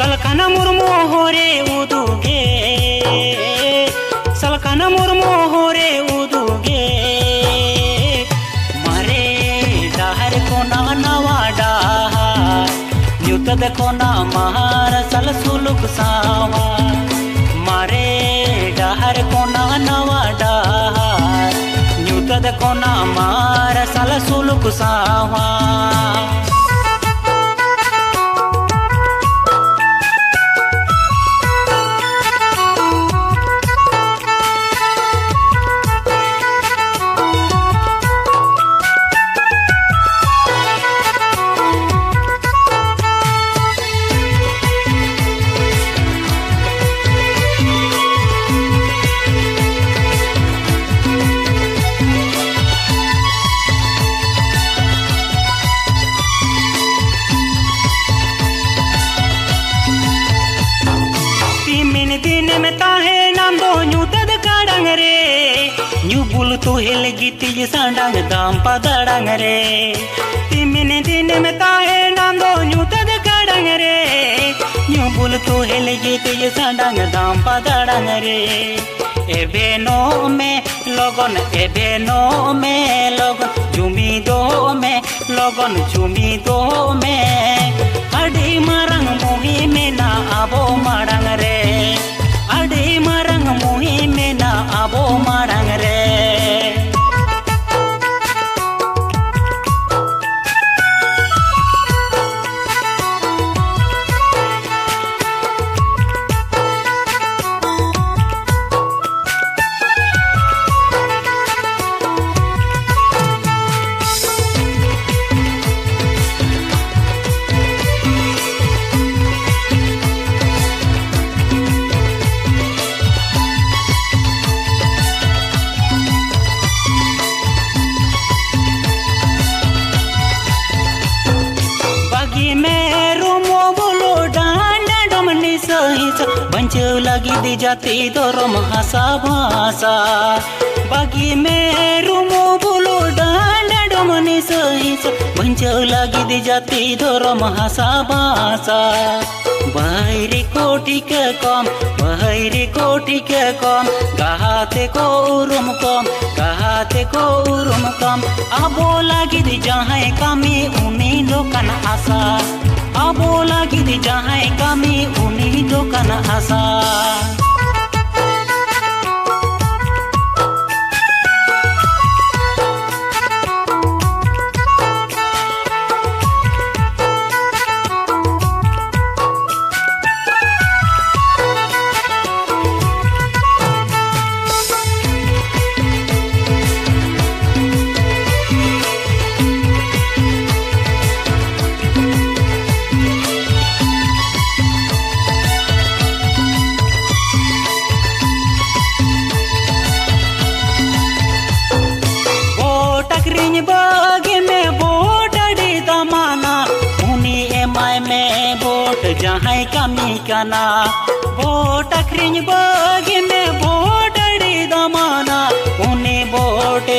Salkana murmu hore uduge, salkana murmu hore uduge. Mare dahar kona nawada, nyuta de kona mahar sal suluk sawa. Mare dahar kona nawada, nyuta de kona mahar sal suluk sawa. दिन में ताहे नाम दो न्यूतद काडंग रे new bull तो हिल गीती सांडंग दाम पदड़ंग रे तिमिन दिन में ताहे नाम दो न्यूतद काडंग रे न्यू बुल तो हिल गीती सांडंग दाम पदड़ंग रे एबेनो में लगन जुमी दो में लगन जुमी दो में अड़ी मारंग मुही में ना आबो मारंग रे अड़ी मारंग मुही में ना आबो मारंग रे बंचो लगी दी जाती दोरम हसा भासा बागी में रूमो बोलो डांडा डमनी सहीस बंचो लगी दी जाती दोरम हसा भासा बहरी कोटी के कम गहाते को उरुम कम आबो लगी दी जहाँ कमी उनी लोकन आशा आबो लगी दी जहाँ कमी उनी लोकन आशा बागी में बोट डी दमाना उनी एमाय में बोट जहाँ कमी कना बोट अखरिन